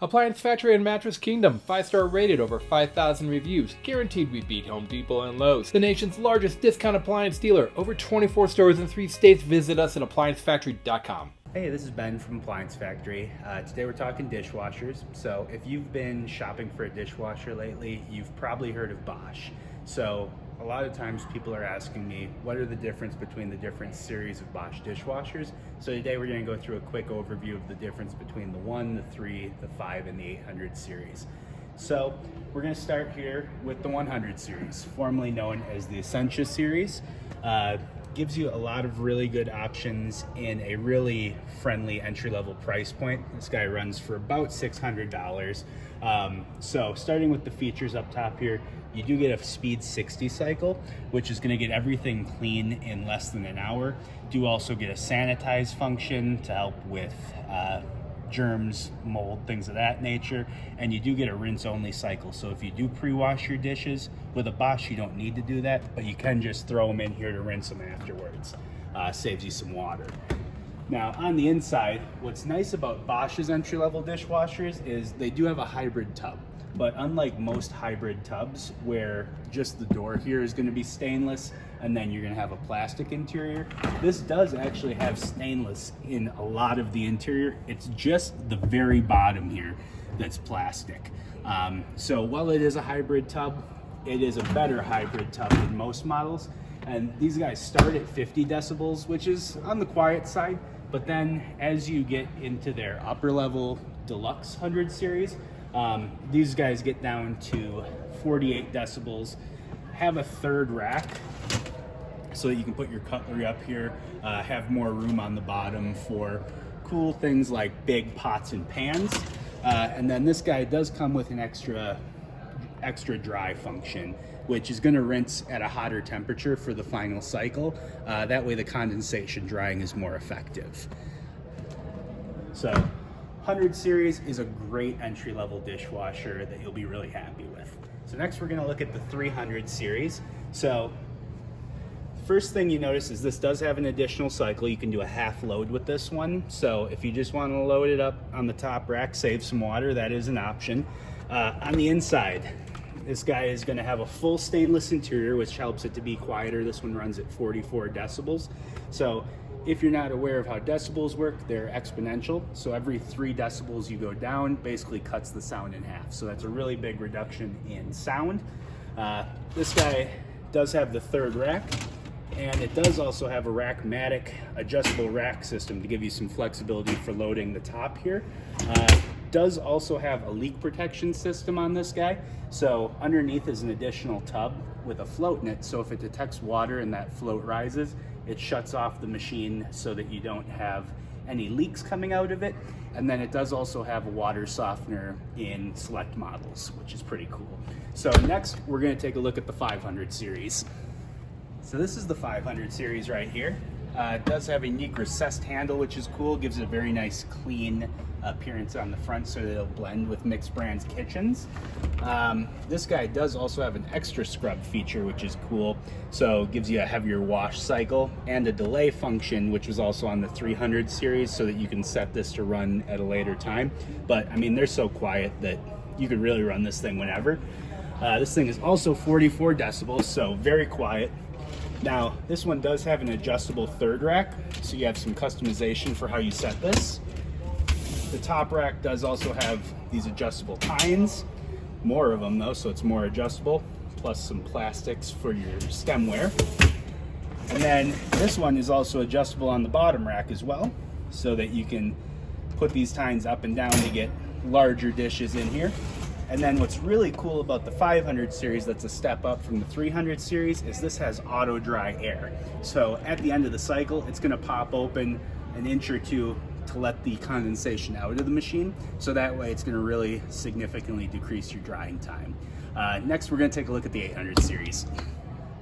Appliance Factory and Mattress Kingdom, 5-star rated, over 5,000 reviews, guaranteed we beat Home Depot and Lowe's. The nation's largest discount appliance dealer, over 24 stores in 3 states. Visit us at ApplianceFactory.com. Hey, this is Ben from Appliance Factory. Today we're talking dishwashers. So if you've been shopping for a dishwasher lately, you've probably heard of Bosch. So a lot of times people are asking me, what are the difference between the different series of Bosch dishwashers? So today we're going to go through a quick overview of the difference between the 1, the 3, the 5, and the 800 series. So we're going to start here with the 100 series, formerly known as the Essentia series. Gives you a lot of really good options in a really friendly entry-level price point. This guy runs for about $600. So starting with the features up top here, you do get a speed 60 cycle, which is going to get everything clean in less than an hour. Do also get a sanitize function to help with germs, mold, things of that nature, and you do get a rinse only cycle. So if you do pre-wash your dishes with a Bosch, you don't need to do that, but you can just throw them in here to rinse them afterwards. Saves you some water. Now on the inside, what's nice about Bosch's entry-level dishwashers is they do have a hybrid tub. But unlike most hybrid tubs where just the door here is going to be stainless and then you're going to have a plastic interior, this does actually have stainless in a lot of the interior. It's just the very bottom here that's plastic. So while it is a hybrid tub, it is a better hybrid tub than most models. And these guys start at 50 decibels, which is on the quiet side. But then as you get into their upper level Deluxe 100 series, these guys get down to 48 decibels, have a third rack so that you can put your cutlery up here, have more room on the bottom for cool things like big pots and pans. And then this guy does come with an extra dry function, which is going to rinse at a hotter temperature for the final cycle. That way the condensation drying is more effective. So 100 series is a great entry-level dishwasher that you'll be really happy with. So next we're going to look at the 300 series. So first thing you notice is this does have an additional cycle. You can do a half load with this one. So if you just want to load it up on the top rack, save some water, that is an option. On the inside, this guy is going to have a full stainless interior, which helps it to be quieter. This one runs at 44 decibels. So if you're not aware of how decibels work, they're exponential. So every 3 decibels you go down basically cuts the sound in half. So that's a really big reduction in sound. This guy does have the third rack, and it does also have a Rackmatic adjustable rack system to give you some flexibility for loading the top here. Does also have a leak protection system on this guy. So underneath is an additional tub with a float in it. So if it detects water and that float rises, it shuts off the machine so that you don't have any leaks coming out of it. And then it does also have a water softener in select models, which is pretty cool. So next we're going to take a look at the 500 series. So this is the 500 series right here. It does have a unique recessed handle, which is cool. Gives it a very nice clean appearance on the front so that it'll blend with mixed brands kitchens. This guy does also have an extra scrub feature, which is cool. So it gives you a heavier wash cycle and a delay function, which was also on the 300 series, so that you can set this to run at a later time. But I mean, they're so quiet that you could really run this thing whenever. This thing is also 44 decibels, so very quiet. Now, this one does have an adjustable third rack, so you have some customization for how you set this. The top rack does also have these adjustable tines, more of them though, so it's more adjustable, plus some plastics for your stemware. And then this one is also adjustable on the bottom rack as well, so that you can put these tines up and down to get larger dishes in here. And then what's really cool about the 500 series that's a step up from the 300 series is this has auto dry air. So at the end of the cycle, it's going to pop open an inch or two to let the condensation out of the machine. So that way it's going to really significantly decrease your drying time. Next, we're going to take a look at the 800 series.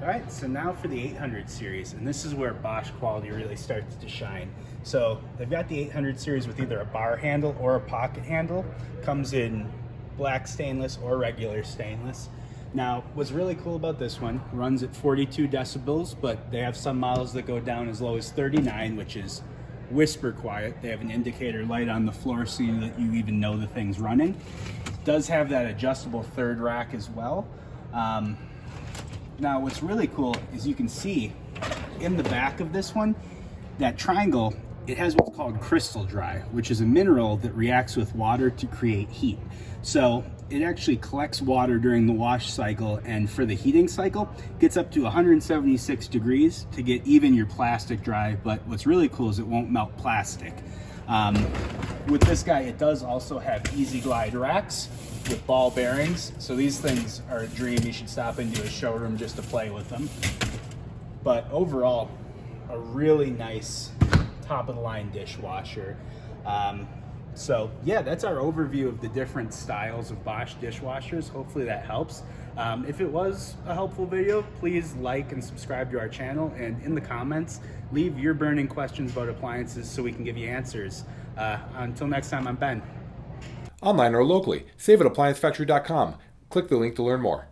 All right, so now for the 800 series, and this is where Bosch quality really starts to shine. So they've got the 800 series with either a bar handle or a pocket handle. Comes in black stainless or regular stainless. Now, what's really cool about this one, runs at 42 decibels, but they have some models that go down as low as 39, which is whisper quiet. They have an indicator light on the floor so that you even know the thing's running. It does have that adjustable third rack as well. Now what's really cool is you can see in the back of this one, that triangle, it has what's called crystal dry, which is a mineral that reacts with water to create heat. So it actually collects water during the wash cycle, and for the heating cycle, gets up to 176 degrees to get even your plastic dry. But what's really cool is it won't melt plastic. With this guy, it does also have easy glide racks with ball bearings. So these things are a dream. You should stop into a showroom just to play with them. But overall, a really nice top of the line dishwasher. So yeah, that's our overview of the different styles of Bosch dishwashers. Hopefully that helps. If it was a helpful video, please like and subscribe to our channel, and in the comments, leave your burning questions about appliances so we can give you answers. Until next time, I'm Ben. Online or locally, save at ApplianceFactory.com. Click the link to learn more.